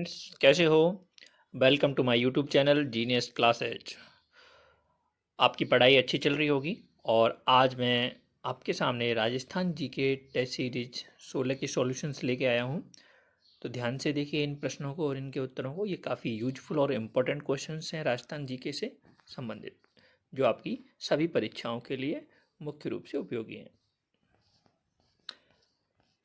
Friends, कैसे हो? Welcome to my YouTube channel genius classes. आपकी पढ़ाई अच्छी चल रही होगी और आज मैं आपके सामने राजस्थान जीके टेस्ट सीरीज 16 की सॉल्यूशंस लेके आया हूँ। तो ध्यान से देखिए इन प्रश्नों को और इनके उत्तरों को। ये काफ़ी यूजफुल और इम्पोर्टेंट क्वेश्चंस हैं राजस्थान जीके से संबंधित, जो आपकी सभी परीक्षाओं के लिए मुख्य रूप से उपयोगी हैं।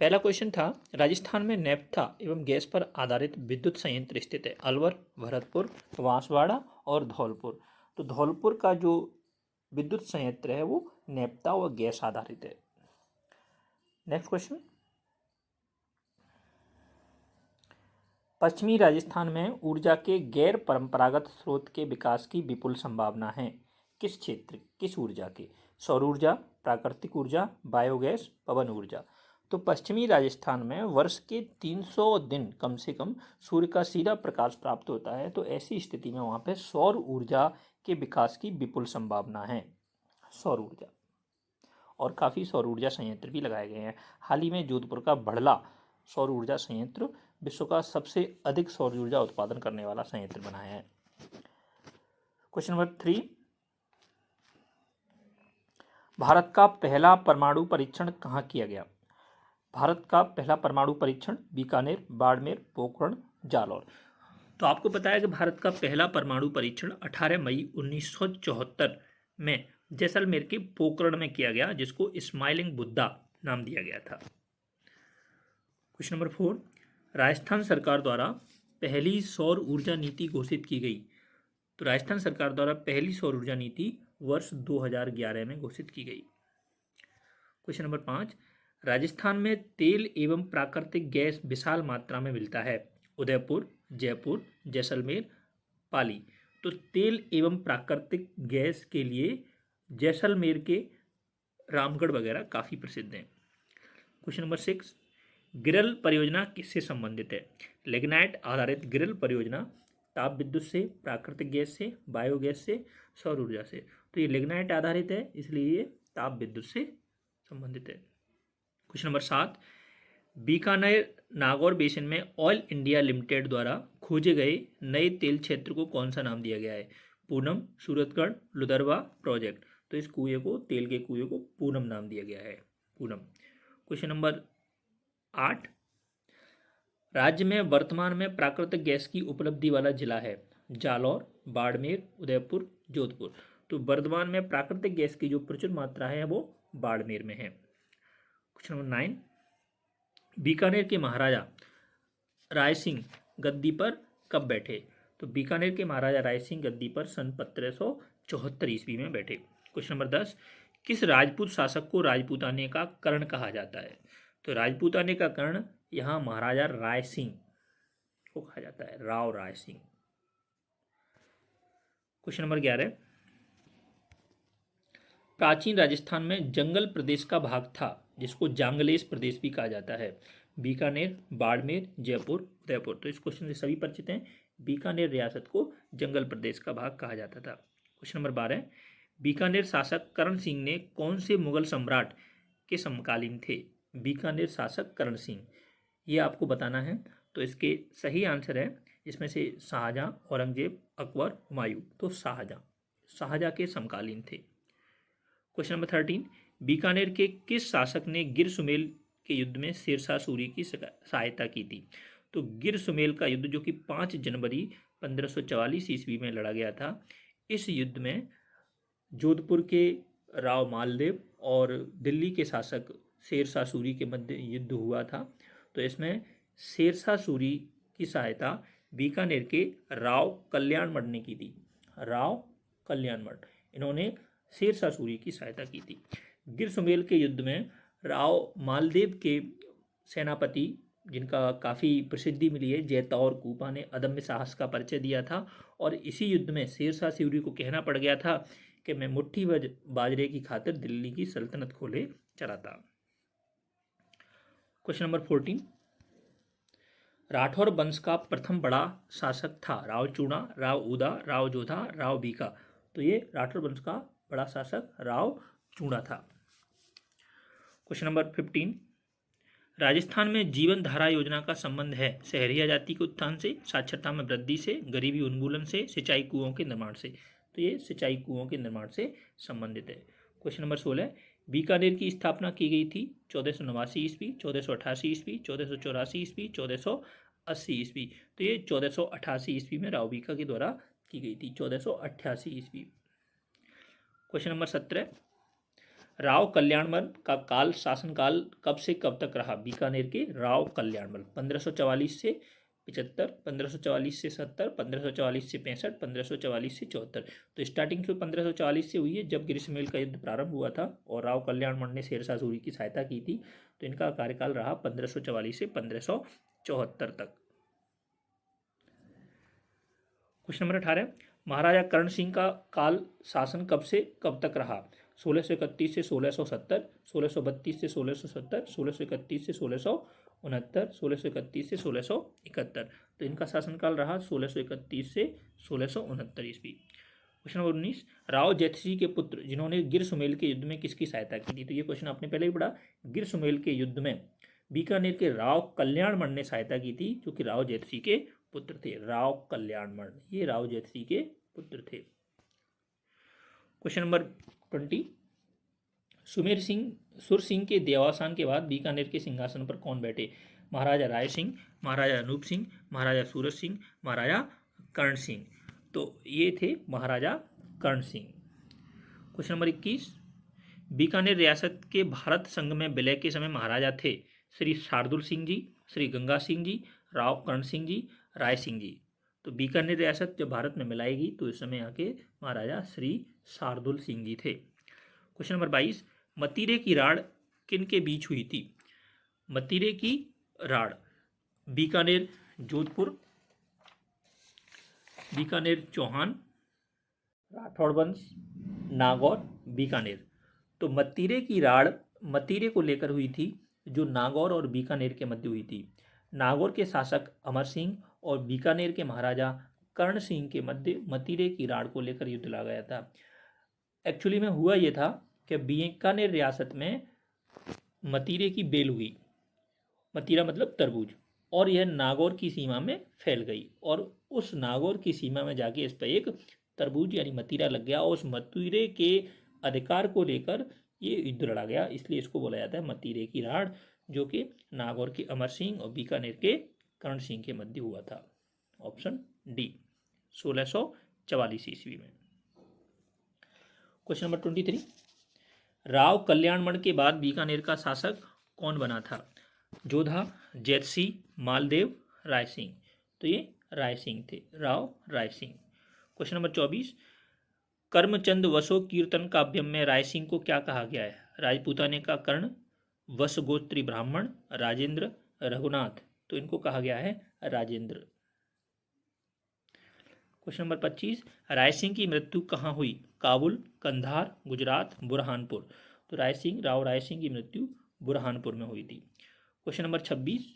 पहला क्वेश्चन था, राजस्थान में नेफ्था एवं गैस पर आधारित विद्युत संयंत्र स्थित है। अलवर, भरतपुर, बांसवाड़ा और धौलपुर। तो धौलपुर का जो विद्युत संयंत्र है वो नेफ्था व गैस आधारित है। नेक्स्ट क्वेश्चन, पश्चिमी राजस्थान में ऊर्जा के गैर परंपरागत स्रोत के विकास की विपुल संभावना है। किस क्षेत्र, किस ऊर्जा के? सौर ऊर्जा, प्राकृतिक ऊर्जा, बायोगैस, पवन ऊर्जा। तो पश्चिमी राजस्थान में वर्ष के 300 दिन कम से कम सूर्य का सीधा प्रकाश प्राप्त होता है। तो ऐसी स्थिति में वहाँ पे सौर ऊर्जा के विकास की विपुल संभावना है। सौर ऊर्जा, और काफ़ी सौर ऊर्जा संयंत्र भी लगाए गए हैं। हाल ही में जोधपुर का बड़ला सौर ऊर्जा संयंत्र विश्व का सबसे अधिक सौर ऊर्जा उत्पादन करने वाला संयंत्र बना है। क्वेश्चन नंबर 3, भारत का पहला परमाणु परीक्षण कहाँ किया गया? भारत का पहला परमाणु परीक्षण बीकानेर, बाड़मेर, पोखरण, जालौर। तो आपको पता है कि भारत का पहला परमाणु परीक्षण 18 मई 1974 में जैसलमेर के पोखरण में किया गया, जिसको स्माइलिंग बुद्धा नाम दिया गया था। क्वेश्चन नंबर 4, राजस्थान सरकार द्वारा पहली सौर ऊर्जा नीति घोषित की गई। तो राजस्थान सरकार द्वारा पहली सौर ऊर्जा नीति वर्ष 2011 में घोषित की गई। क्वेश्चन नंबर 5, राजस्थान में तेल एवं प्राकृतिक गैस विशाल मात्रा में मिलता है। उदयपुर, जयपुर, जैसलमेर, पाली। तो तेल एवं प्राकृतिक गैस के लिए जैसलमेर के रामगढ़ वगैरह काफ़ी प्रसिद्ध हैं। क्वेश्चन नंबर 6, गिरल परियोजना किससे संबंधित है? लिग्नाइट आधारित गिरल परियोजना ताप विद्युत से, प्राकृतिक गैस से, बायोगैस से, सौर ऊर्जा से। तो ये लिग्नाइट आधारित है, इसलिए ये ताप विद्युत से संबंधित है। Question number 7, Bikaner Nagaur basin में ऑयल इंडिया लिमिटेड द्वारा खोजे गए नए तेल क्षेत्र को कौन सा नाम दिया गया है? पूनम, सूरतगढ़, लुदरवा, प्रोजेक्ट। तो इस कुएं को, तेल के कुएं को पूनम नाम दिया गया है, पूनम। क्वेश्चन नंबर 8, राज्य में वर्तमान में प्राकृतिक गैस की उपलब्धि वाला जिला है। जालौर, बाड़मेर, उदयपुर, जोधपुर। तो वर्तमान में प्राकृतिक गैस की जो प्रचुर मात्रा है वो बाड़मेर में है। क्वेश्चन नंबर 9, बीकानेर के महाराजा राय सिंह गद्दी पर कब बैठे? तो बीकानेर के महाराजा राय सिंह गद्दी पर सन 1774 ईस्वी में बैठे। क्वेश्चन नंबर 10, किस राजपूत शासक को राजपूताने का कर्ण कहा जाता है? तो राजपूताने का कर्ण यहाँ महाराजा राय सिंह को कहा जाता है, राव राय सिंह। क्वेश्चन नंबर 11, प्राचीन राजस्थान में जंगल प्रदेश का भाग था जिसको जांगलेश प्रदेश भी कहा जाता है। बीकानेर, बाड़मेर, जयपुर, उदयपुर। तो इस क्वेश्चन से सभी परिचित हैं। बीकानेर रियासत को जंगल प्रदेश का भाग कहा जाता था। क्वेश्चन नंबर 12, बीकानेर शासक करण सिंह ने कौन से मुगल सम्राट के समकालीन थे? बीकानेर शासक करण सिंह, ये आपको बताना है। तो इसके सही आंसर है इसमें से शाहजहां, औरंगजेब, अकबर, हुमायूं। तो शाहजहां के समकालीन थे। क्वेश्चन नंबर 13, बीकानेर के किस शासक ने गिर सुमेल के युद्ध में शेरशाह सूरी की सहायता की थी? तो गिर सुमेल का युद्ध, जो कि 5 जनवरी 1544 ईस्वी में लड़ा गया था, इस युद्ध में जोधपुर के राव मालदेव और दिल्ली के शासक शेरशाह सूरी के मध्य युद्ध हुआ था। तो इसमें शेरशाह सूरी की सहायता बीकानेर के राव कल्याण मठ ने की थी। राव कल्याण मठ, इन्होंने शेरशाह सूरी की सहायता की थी। गिर सुमेल के युद्ध में राव मालदेव के सेनापति, जिनका काफ़ी प्रसिद्धि मिली है, जैतौर कूपा ने अदम्य साहस का परिचय दिया था। और इसी युद्ध में शेरशाह सूरी को कहना पड़ गया था कि मैं मुट्ठी भर बाजरे की खातिर दिल्ली की सल्तनत खोले चला था। क्वेश्चन नंबर 14, राठौर वंश का प्रथम बड़ा शासक था। राव चूड़ा, राव उदा, राव जोधा, राव बीका। तो ये राठौर वंश का बड़ा शासक राव चूड़ा था। क्वेश्चन नंबर 15, राजस्थान में जीवन धारा योजना का संबंध है शहरी आजादी के उत्थान से, साक्षरता में वृद्धि से, गरीबी उन्मूलन से, सिंचाई कुओं के निर्माण से। तो ये सिंचाई कुओं के निर्माण से संबंधित है। क्वेश्चन नंबर 16, बीकानेर की स्थापना की गई थी 1489 ईस्वी, 1488 ईस्वी, 1484 ईस्वी, 1480 ईस्वी। तो ये 1488 ईस्वी में राव बीका के द्वारा की गई थी, 1488 ईस्वी। क्वेश्चन नंबर 17, राव कल्याणमल का काल शासनकाल कब से कब तक रहा? बीकानेर के राव कल्याणमल 1544 से 75, 1544 से 70, 1544 से 65, 1544 से 74। तो स्टार्टिंग तो 1544 से हुई है जब ग्रीष्ममेल का युद्ध प्रारंभ हुआ था और राव कल्याणमल ने शेरशाह सूरी की सहायता की थी। तो इनका कार्यकाल रहा 1544 से 1574 तक। क्वेश्चन नंबर 18, महाराजा कर्ण सिंह का काल शासन कब से कब तक रहा? 1631 से 1670, 1632 से 1670, 1631 से 1669, 1631 से 1671। तो इनका शासनकाल रहा 1631 से 1669 ईस्वी। क्वेश्चन नंबर 19, राव जैतसिंह के पुत्र जिन्होंने गिर सुमेल के युद्ध में किसकी सहायता की थी? तो ये क्वेश्चन आपने पहले ही पढ़ा। गिर सुमेल के युद्ध में बीकानेर के राव कल्याणमल ने सहायता की थी जो कि राव जैतसिंह के पुत्र थे। राव कल्याणमल ये राव जैतसिंह के पुत्र थे। क्वेश्चन नंबर 20, सुर सिंह के देवावसान के बाद बीकानेर के सिंहासन पर कौन बैठे? महाराजा राय सिंह, महाराजा अनूप सिंह, महाराजा सूरज सिंह, महाराजा कर्ण सिंह। तो ये थे महाराजा कर्ण सिंह। क्वेश्चन नंबर 21, बीकानेर रियासत के भारत संघ में विलय के समय महाराजा थे श्री शार्दुल सिंह जी, श्री गंगा सिंह जी, राव कर्ण सिंह जी, राय सिंह जी। तो बीकानेर रियासत जब भारत में मिलाएगी तो इस समय यहाँ के महाराजा श्री शार्दुल सिंह जी थे। क्वेश्चन नंबर 22, मतीरे की राड़ किन के बीच हुई थी? मतीरे की राड़ बीकानेर जोधपुर, बीकानेर चौहान, राठौड़ वंश, नागौर, बीकानेर। तो मतीरे की राड़ मतीरे को लेकर हुई थी जो नागौर और बीकानेर के मध्य हुई थी। नागौर के शासक अमर सिंह और बीकानेर के महाराजा कर्ण सिंह के मध्य मतीरे की राड़ को लेकर युद्ध लगा गया था। एक्चुअली में हुआ यह था कि बीकानेर रियासत में मतीरे की बेल हुई, मतीरा मतलब तरबूज, और यह नागौर की सीमा में फैल गई और उस नागौर की सीमा में जाके इस पर एक तरबूज यानी मतीरा लग गया और उस मतीरे के अधिकार को लेकर ये युद्ध लड़ा गया, इसलिए इसको बोला जाता है मतीरे की राड़, जो कि नागौर के अमर सिंह और बीकानेर के कर्ण सिंह के मध्य हुआ था। ऑप्शन डी 1644 ईस्वी में। क्वेश्चन नंबर 23, राव कल्याणमल के बाद बीकानेर का शासक कौन बना था? जोधा, जैतसिंह, मालदेव, राय सिंह। तो ये राय सिंह थे, राव राय सिंह। क्वेश्चन नंबर 24, कर्मचंद वसो कीर्तन काव्यम में राय सिंह को क्या कहा गया है? राजपूताने का कर्ण, वसगोत्री ब्राह्मण, राजेंद्र, रघुनाथ। तो इनको कहा गया है राजेंद्र। क्वेश्चन नंबर 25, राय सिंह की मृत्यु कहाँ हुई? काबुल, कंधार, गुजरात, बुरहानपुर। तो राय सिंह की मृत्यु बुरहानपुर में हुई थी। क्वेश्चन नंबर 26,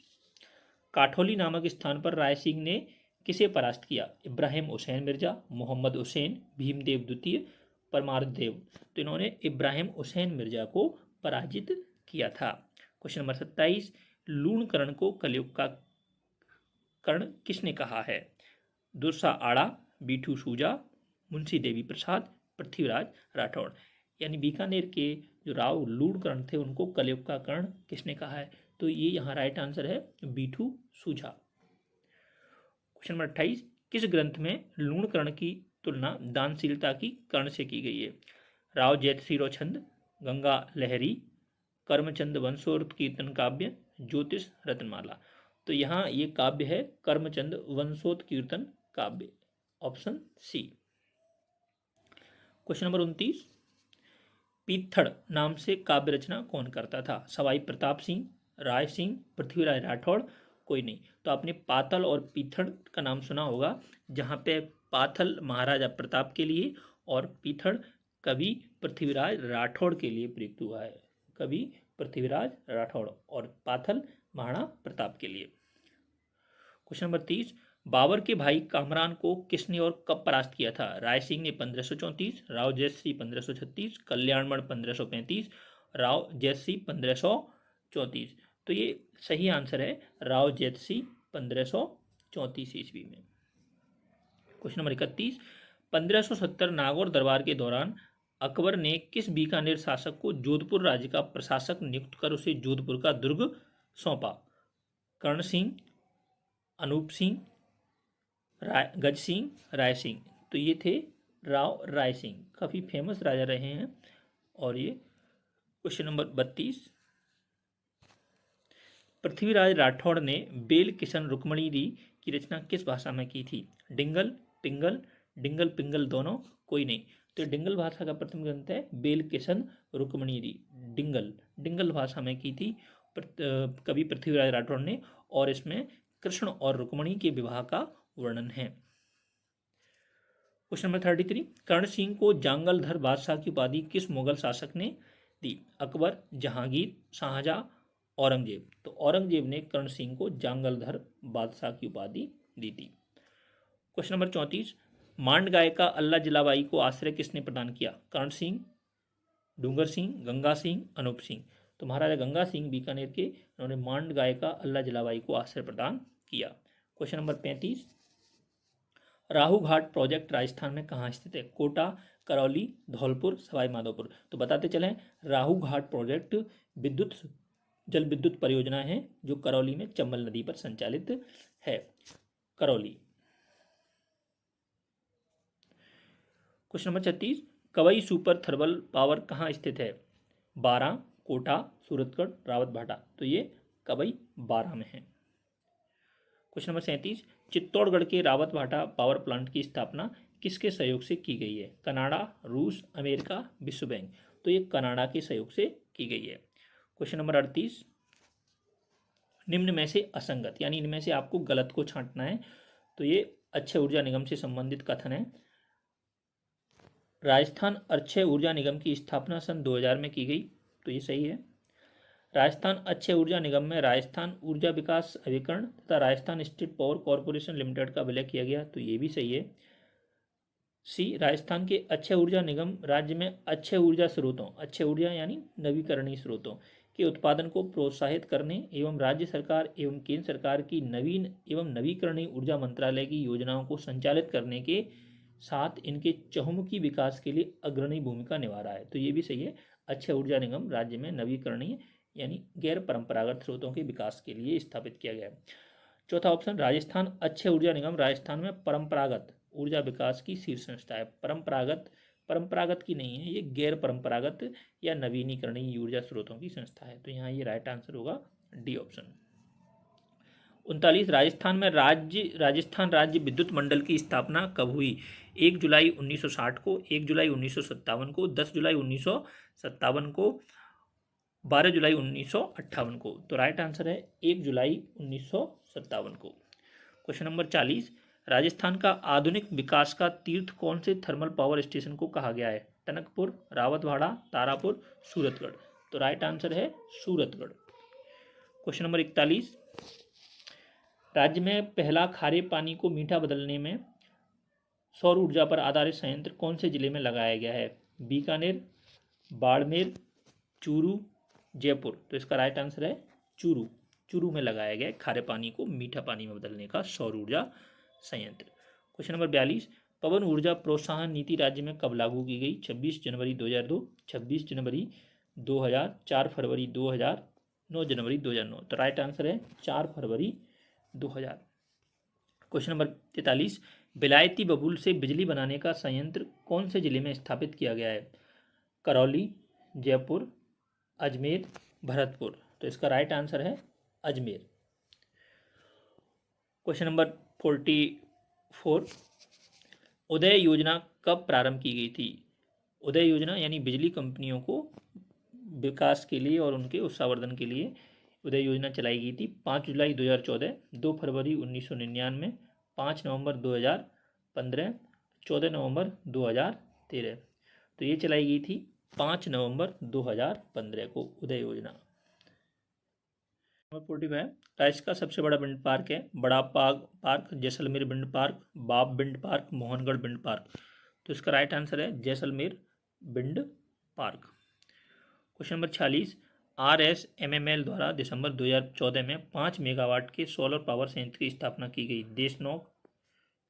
काठौली नामक स्थान पर राय सिंह ने किसे परास्त किया? इब्राहिम हुसैन मिर्जा, मोहम्मद हुसैन, भीमदेव द्वितीय, परमारदेव। तो इन्होंने इब्राहिम हुसैन मिर्जा को पराजित किया था। क्वेश्चन नंबर 27, लूणकरण को कलयुग का कर्ण किसने कहा है? दुर्सा आड़ा, बीठू सूजा, मुंशी देवी प्रसाद, पृथ्वीराज राठौड़। यानी बीकानेर के जो राव लूणकरण थे उनको कलयुग का कर्ण किसने कहा है? तो ये यहाँ राइट आंसर है बीठू सूझा। क्वेश्चन नंबर 28, किस ग्रंथ में लूणकरण की तुलना दानशीलता की कर्ण से की गई है? राव जैतसिंह छंद, गंगा लहरी, कर्मचंद वंशोक्त कीर्तन काव्य, ज्योतिष रत्नमाला। तो यहाँ ये काव्य है कर्मचंद वंशोक्त कीर्तन काव्य। Option C. क्वेश्चन नंबर 29, पीथड़ नाम से काव्य रचना कौन करता था? सवाई प्रताप सिंह, राय सिंह, पृथ्वीराज राठौड़, कोई नहीं। तो आपने पाथल और पीथड़ का नाम सुना होगा, जहाँ पे पाथल महाराजा प्रताप के लिए और पीथड़ कवि पृथ्वीराज राठौड़ के लिए प्रयुक्त हुआ है। कवि पृथ्वीराज राठौड़ और पाथल महाराणा प्रताप के लिए। क्वेश्चन नंबर 30, बाबर के भाई कामरान को किसने और कब परास्त किया था? राय सिंह ने 1534, राव जैतसिंह 1536, कल्याणमल 1535, राव जैतसिंह 1534। तो ये सही आंसर है राव जैतसी 1534 ईस्वी में। क्वेश्चन नंबर 31, 1570 नागौर दरबार के दौरान अकबर ने किस बीकानेर शासक को जोधपुर राज्य का प्रशासक नियुक्त कर उसे जोधपुर का दुर्ग सौंपा? कर्ण सिंह, अनूप सिंह, गज सिंह, राय सिंह। तो ये थे राव राय सिंह, काफ़ी फेमस राजा रहे हैं। और ये क्वेश्चन नंबर 32, पृथ्वीराज राठौड़ ने बेल किशन रुक्मणी री की रचना किस भाषा में की थी? डिंगल, पिंगल, डिंगल पिंगल दोनों, कोई नहीं। तो डिंगल भाषा का प्रथम ग्रंथ है बेल किशन रुक्मणी री। डिंगल भाषा में की थी कवि पृथ्वीराज राठौड़ ने, और इसमें कृष्ण और रुक्मणी के विवाह का वर्णन है। क्वेश्चन नंबर 33, कर्ण सिंह को जांगलधर बादशाह की उपाधि किस मुगल शासक ने दी? अकबर, जहांगीर, शाहजहां, औरंगजेब। तो औरंगजेब ने कर्ण सिंह को जांगलधर बादशाह की उपाधि दी थी। क्वेश्चन नंबर 34, मांड गाय का अल्लाह जलाबाई को आश्रय किसने प्रदान किया? कर्ण सिंह, डूंगर सिंह, गंगा सिंह, अनूप सिंह। तो महाराजा गंगा सिंह बीकानेर के, उन्होंने मांड गाय का अल्लाह जलाबाई को आश्रय प्रदान किया। क्वेश्चन नंबर 35, राहु घाट प्रोजेक्ट राजस्थान में कहाँ स्थित है? कोटा, करौली, धौलपुर, सवाई माधोपुर। तो बताते चलें, राहु घाट प्रोजेक्ट जल विद्युत परियोजना है जो करौली में चंबल नदी पर संचालित है। Karauli. Question number 36, Kawai super thermal power कहाँ स्थित है? बारा, कोटा, सूरतगढ़, रावतभाटा। तो ये कवई 12 में है। क्वेश्चन नंबर 37, चित्तौड़गढ़ के रावतभाटा पावर प्लांट की स्थापना किसके सहयोग से की गई है? कनाडा, रूस, अमेरिका, विश्व बैंक। तो ये कनाडा के सहयोग से की गई है। क्वेश्चन नंबर 38, निम्न में से असंगत, यानी इनमें से आपको गलत को छांटना है। तो ये अक्षय ऊर्जा निगम से संबंधित कथन है। राजस्थान अक्षय ऊर्जा निगम की स्थापना सन 2000 में की गई। तो ये सही है। राजस्थान अक्षय ऊर्जा निगम में राजस्थान ऊर्जा विकास अभिकरण तथा Rajasthan state power corporation limited का विलय किया गया। तो ये भी सही है। सी, राजस्थान के अक्षय ऊर्जा निगम राज्य में अक्षय ऊर्जा स्रोतों, अक्षय ऊर्जा यानी नवीकरणीय स्रोतों के उत्पादन को प्रोत्साहित करने एवं राज्य सरकार एवं केंद्र सरकार की नवीन एवं नवीकरणीय ऊर्जा मंत्रालय की योजनाओं को संचालित करने के साथ इनके चहुमुखी विकास के लिए अग्रणी भूमिका निभा रहा है। तो ये भी सही है। अक्षय ऊर्जा निगम राज्य में नवीकरणीय यानी गैर परंपरागत स्रोतों के विकास के लिए स्थापित किया गया है। चौथा ऑप्शन, राजस्थान अक्षय ऊर्जा निगम राजस्थान में परंपरागत ऊर्जा विकास की शीर्ष संस्था है। परंपरागत की नहीं है, ये गैर परंपरागत या नवीनीकरणीय ऊर्जा स्रोतों की संस्था है। तो यहाँ ये राइट आंसर होगा डी ऑप्शन। 39, राजस्थान में राजस्थान राज्य विद्युत मंडल की स्थापना कब हुई? 1 जुलाई 1960 को, 1 जुलाई 1957 को, 10 जुलाई 1957 को, 12 जुलाई 1958 को। तो राइट आंसर है 1 जुलाई 1957 को। क्वेश्चन नंबर 40, राजस्थान का आधुनिक विकास का तीर्थ कौन से थर्मल पावर स्टेशन को कहा गया है? टनकपुर, रावतभाड़ा, तारापुर, सूरतगढ़। तो राइट आंसर है सूरतगढ़। क्वेश्चन नंबर 41, राज्य में पहला खारे पानी को मीठा बदलने में सौर ऊर्जा पर आधारित संयंत्र कौन से जिले में लगाया गया है? बीकानेर, बाड़मेर, चूरू, जयपुर। तो इसका राइट आंसर है चूरू में लगाया गया है खारे पानी को मीठा पानी में बदलने का सौर ऊर्जा संयंत्र। क्वेश्चन नंबर 42, पवन ऊर्जा प्रोत्साहन नीति राज्य में कब लागू की गई? 26 जनवरी 2002, 26 जनवरी 2000, 4 फरवरी 2000, 9 जनवरी 2009। तो राइट आंसर है 4 फरवरी 2000। क्वेश्चन नंबर 43, विलायती बबूल से बिजली बनाने का संयंत्र कौन से जिले में स्थापित किया गया है? करौली, जयपुर, अजमेर, भरतपुर। तो इसका राइट आंसर है अजमेर। क्वेश्चन नंबर 44, उदय योजना कब प्रारंभ की गई थी? उदय योजना यानी बिजली कंपनियों को विकास के लिए और उनके उत्साहवर्धन के लिए उदय योजना चलाई गई थी। 5 जुलाई 2014, 2 फरवरी 1999, 5 नवंबर 2015, 14 नवंबर 2013। तो ये चलाई गई थी 5 नवंबर 2015 को उदय योजना। नंबर 45, राज्य का सबसे बड़ा विंड पार्क है? बड़ा पार्क, जैसलमेर विंड पार्क, बाप wind park, Mohangarh wind park. तो इसका राइट आंसर है Jaisalmer wind park. Question number 46, RSMML द्वारा दिसंबर 2014 में 5 मेगावाट के सोलर पावर संयंत्र की स्थापना की गई। देशनोक,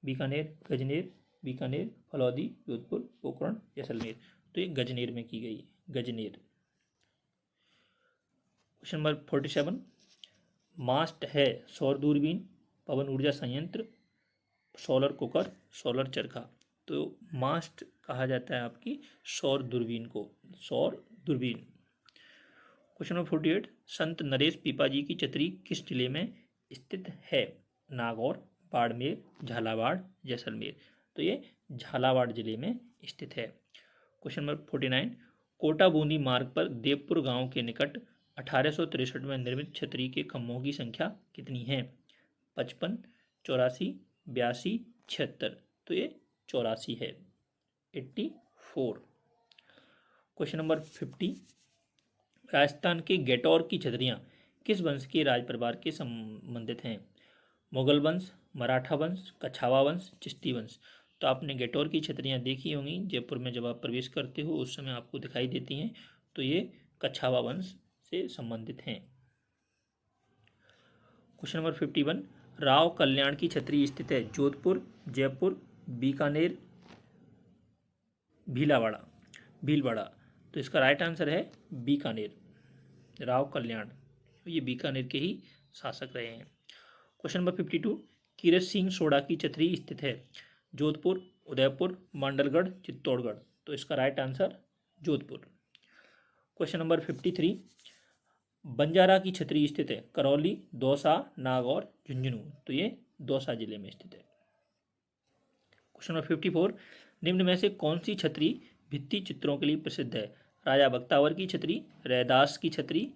बीकानेर, फलौदी, जोधपुर, पोखरण, जैसलमेर। तो ये गजनेर में की गई, गजनेर। क्वेश्चन नंबर 47, मास्ट है सौर दूरबीन, पवन ऊर्जा संयंत्र, सोलर कुकर, सोलर चरखा। तो मास्ट कहा जाता है आपकी सौर दूरबीन को, सौर दूरबीन। क्वेश्चन नंबर 48, संत नरेश पीपाजी की छतरी किस जिले में स्थित है? नागौर, बाड़मेर, झालावाड़, जैसलमेर। तो ये झालावाड़ जिले में स्थित है। क्वेश्चन नंबर 49, कोटा बूंदी मार्ग पर देवपुर गांव के निकट 1863 में निर्मित छतरी के खंभों की संख्या कितनी है? 55, 84, 82, 76। तो ये 84 है, 84। क्वेश्चन नंबर 50, राजस्थान के गैटौर की छतरियाँ किस वंश के राज परिवार के संबंधित हैं? मुगल वंश, मराठा वंश, कछावा वंश, चिश्ती वंश। तो आपने गैटौर की छतरियाँ देखी होंगी, जयपुर में जब आप प्रवेश करते हो उस समय आपको दिखाई देती हैं। तो ये कछावा वंश से संबंधित हैं। क्वेश्चन नंबर 51, राव कल्याण की छतरी स्थित है जोधपुर, जयपुर, बीकानेर, भीलवाड़ा। तो इसका राइट आंसर है बीकानेर। राव कल्याण ये बीकानेर के ही शासक रहे हैं। क्वेश्चन नंबर 52, कीरत सिंह सोढ़ा की छतरी स्थित है जोधपुर, उदयपुर, मांडलगढ़, चित्तौड़गढ़। तो इसका right answer Jodhpur. Question number 53, Banjara की छतरी स्थित है करौली, दौसा, नागौर, झुंझुनू। तो ये दौसा जिले में स्थित है। क्वेश्चन नंबर 54, निम्न में से कौन सी छतरी भित्ति चित्रों के लिए प्रसिद्ध है? राजा बख्तावर की छतरी, रैदास की छतरी,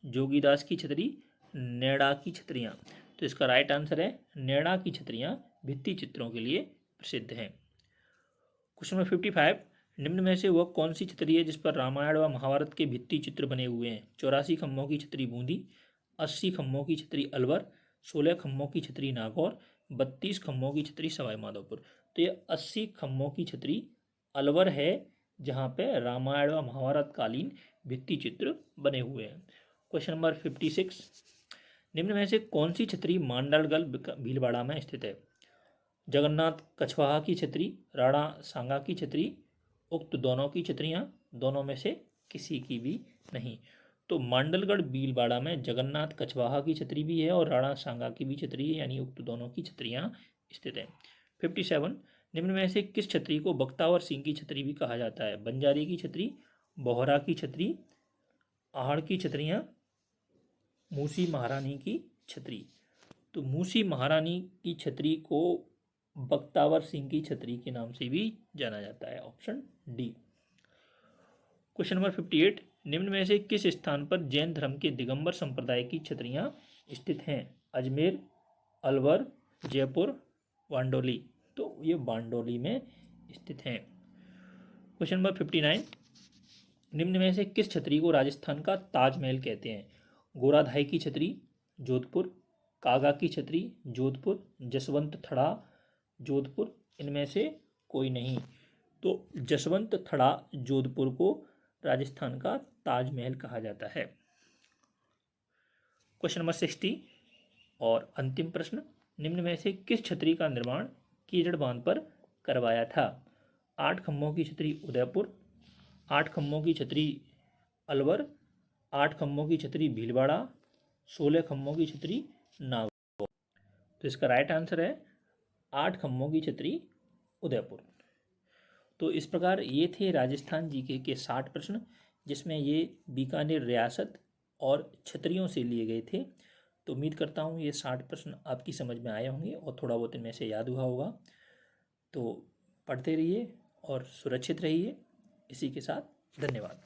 जोगीदास की छतरी, नेड़ा की छतरियाँ। तो इसका राइट आंसर है नेड़ा की छतरियाँ भित्ति चित्रों के लिए प्रसिद्ध हैं। क्वेश्चन नंबर 55, निम्न में से वह कौन सी छतरी है जिस पर रामायण व महाभारत के भित्ति चित्र बने हुए हैं? 84 खम्भों की छतरी बूंदी, 80 खम्भों की छतरी अलवर, 16 खम्भों की छतरी नागौर, 32 खम्भों की छतरी सवाई माधोपुर। तो ये 80 खम्भों की छतरी अलवर है, जहाँ पे रामायण व महाभारत कालीन भित्ति चित्र बने हुए हैं। क्वेश्चन नंबर 56, निम्न में से कौन सी छतरी मांडलगढ़ भीलवाड़ा में स्थित है? जगन्नाथ कछवाहा की छतरी, राणा सांगा की छतरी, उक्त दोनों की छतरियाँ, दोनों में से किसी की भी नहीं। तो मांडलगढ़ भीलवाड़ा में जगन्नाथ कछवाहा की छतरी भी है और राणा सांगा की भी छतरी है, यानी उक्त दोनों की छतरियाँ स्थित हैं। 57, निम्न में से किस छतरी को बख्तावर सिंह की छतरी भी कहा जाता है? बंजारी की छतरी, बोहरा की छतरी, आहड़ की छतरियाँ, मूसी महारानी की छतरी। तो मूसी महारानी की छतरी को बख्तावर सिंह की छतरी के नाम से भी जाना जाता है। Option D. क्वेश्चन नंबर 58, निम्न में से किस स्थान पर जैन धर्म के दिगंबर संप्रदाय की छतरियाँ स्थित हैं? अजमेर, अलवर, जयपुर, वांडोली। तो ये वांडोली में स्थित हैं। क्वेश्चन नंबर 59, निम्न में से किस छतरी को राजस्थान का ताजमहल कहते हैं? गोराधाई की छतरी, जोधपुर, कागा की छतरी, जोधपुर, जसवंत थड़ा, जोधपुर। इनमें से कोई नहीं। तो जसवंत थड़ा जोधपुर को राजस्थान का ताजमहल कहा जाता है। क्वेश्चन नंबर 60 और अंतिम प्रश्न, निम्न में से किस छतरी का निर्माण कीचड़ बांध पर करवाया था? 8 खम्भों की छतरी उदयपुर, 8 खम्भों की छतरी अलवर, 8 खम्भों की छतरी भीलवाड़ा, 16 खम्भों की छतरी नागौर। तो इसका राइट आंसर है 8 खम्भों की छतरी उदयपुर। तो इस प्रकार ये थे राजस्थान जीके के 60 प्रश्न, जिसमें ये बीकानेर रियासत और छतरियों से लिए गए थे। तो उम्मीद करता हूँ ये 60 प्रश्न आपकी समझ में आए होंगे और थोड़ा बहुत इनमें से याद हुआ होगा। तो पढ़ते रहिए और सुरक्षित रहिए। इसी के साथ धन्यवाद।